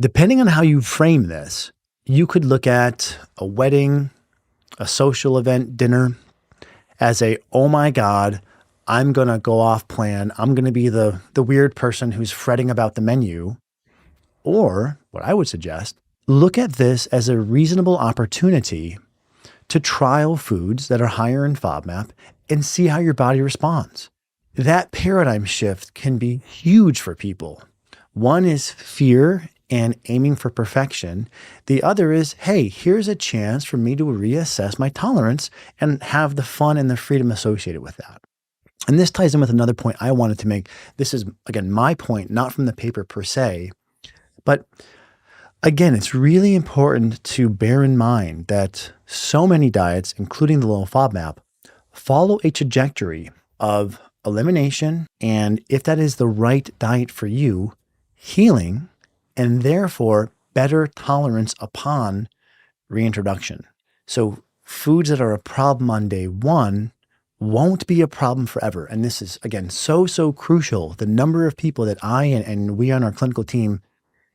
Depending on how you frame this, you could look at a wedding, a social event, dinner as oh my God, I'm going to go off plan. I'm going to be the weird person who's fretting about the menu. Or what I would suggest, look at this as a reasonable opportunity to trial foods that are higher in FODMAP and see how your body responds. That paradigm shift can be huge for people. One is fear and aiming for perfection. The other is, hey, here's a chance for me to reassess my tolerance and have the fun and the freedom associated with that. And this ties in with another point I wanted to make. This is, again, my point, not from the paper per se, but again, it's really important to bear in mind that so many diets, including the low FODMAP, follow a trajectory of elimination, and if that is the right diet for you, healing, and therefore better tolerance upon reintroduction. So foods that are a problem on day one won't be a problem forever. And this is, again, so crucial. The number of people that I and we on our clinical team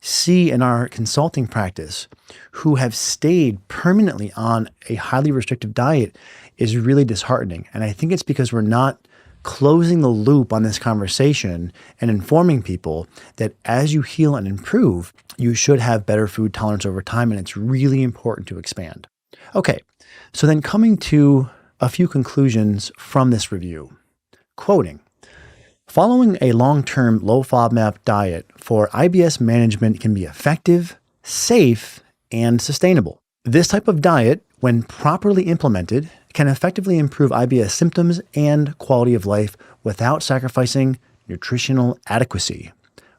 see in our consulting practice who have stayed permanently on a highly restrictive diet is really disheartening. And I think it's because we're not closing the loop on this conversation and informing people that as you heal and improve, you should have better food tolerance over time. And it's really important to expand. Okay, so then coming to a few conclusions from this review. Quoting, following a long-term low FODMAP diet for IBS management can be effective, safe, and sustainable. This type of diet, when properly implemented, can effectively improve IBS symptoms and quality of life without sacrificing nutritional adequacy,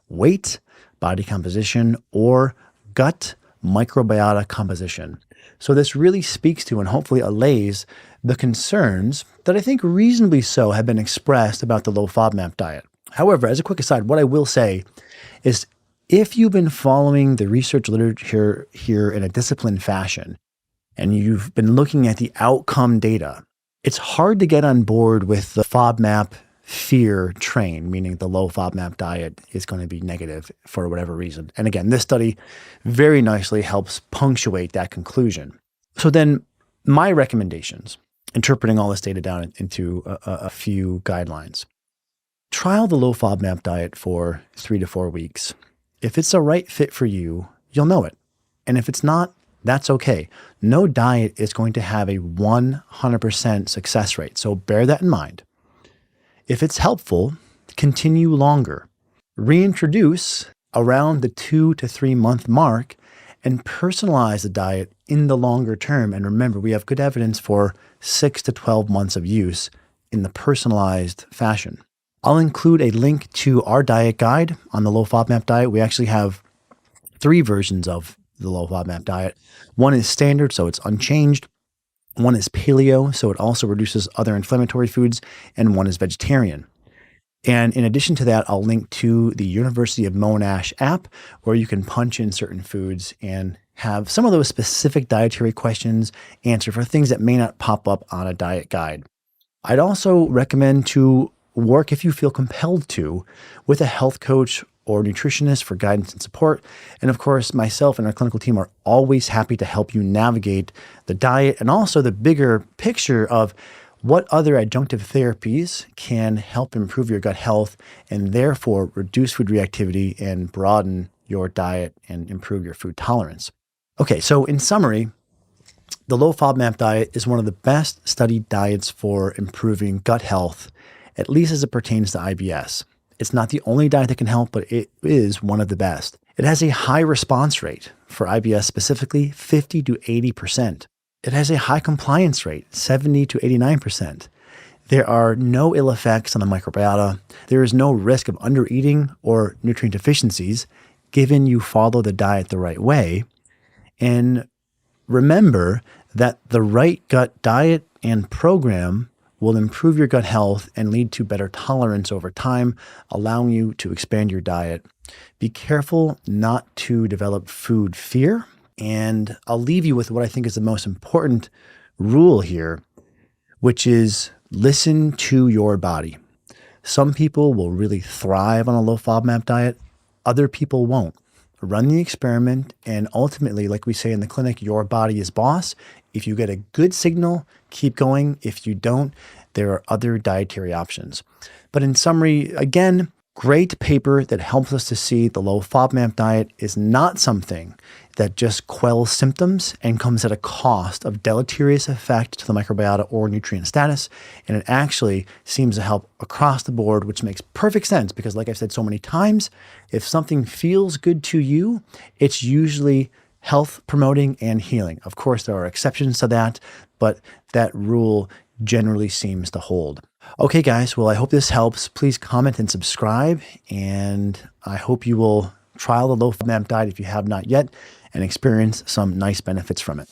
weight, body composition, or gut microbiota composition. So this really speaks to and hopefully allays the concerns that I think reasonably so have been expressed about the low FODMAP diet. However, as a quick aside, what I will say is if you've been following the research literature here in a disciplined fashion, and you've been looking at the outcome data, it's hard to get on board with the FODMAP fear train, meaning the low FODMAP diet is going to be negative for whatever reason. And again, this study very nicely helps punctuate that conclusion. So then my recommendations, interpreting all this data down into a few guidelines. Trial the low FODMAP diet for 3 to 4 weeks. If it's a right fit for you, you'll know it. And if it's not, that's okay. No diet is going to have a 100% success rate. So bear that in mind. If it's helpful, continue longer. Reintroduce around the 2 to 3 month mark and personalize the diet in the longer term. And remember, we have good evidence for 6 to 12 months of use in the personalized fashion. I'll include a link to our diet guide on the low FODMAP diet. We actually have 3 versions of the low FODMAP diet. One is standard, so it's unchanged. One is paleo, so it also reduces other inflammatory foods. And one is vegetarian. And in addition to that, I'll link to the University of Monash app where you can punch in certain foods and have some of those specific dietary questions answered for things that may not pop up on a diet guide. I'd also recommend to work, if you feel compelled to, with a health coach or nutritionist for guidance and support. And of course, myself and our clinical team are always happy to help you navigate the diet and also the bigger picture of what other adjunctive therapies can help improve your gut health and therefore reduce food reactivity and broaden your diet and improve your food tolerance. Okay, so in summary, the low FODMAP diet is one of the best studied diets for improving gut health, at least as it pertains to IBS. It's not the only diet that can help, but it is one of the best. It has a high response rate for IBS, specifically 50 to 80%. It has a high compliance rate, 70 to 89%. There are no ill effects on the microbiota. There is no risk of undereating or nutrient deficiencies, given you follow the diet the right way. And remember that the right gut diet and program will improve your gut health and lead to better tolerance over time, allowing you to expand your diet. Be careful not to develop food fear. And I'll leave you with what I think is the most important rule here, which is listen to your body. Some people will really thrive on a low FODMAP diet. Other people won't. run the experiment, and ultimately, like we say in the clinic, your body is boss. If you get a good signal, keep going. If you don't, there are other dietary options. But in summary, again, great paper that helps us to see the low FODMAP diet is not something that just quells symptoms and comes at a cost of deleterious effect to the microbiota or nutrient status. And it actually seems to help across the board, which makes perfect sense because, like I've said so many times, if something feels good to you, it's usually health promoting and healing. Of course, there are exceptions to that, but that rule generally seems to hold. Okay, guys, well, I hope this helps. Please comment and subscribe, and I hope you will trial the low FODMAP diet if you have not yet and experience some nice benefits from it.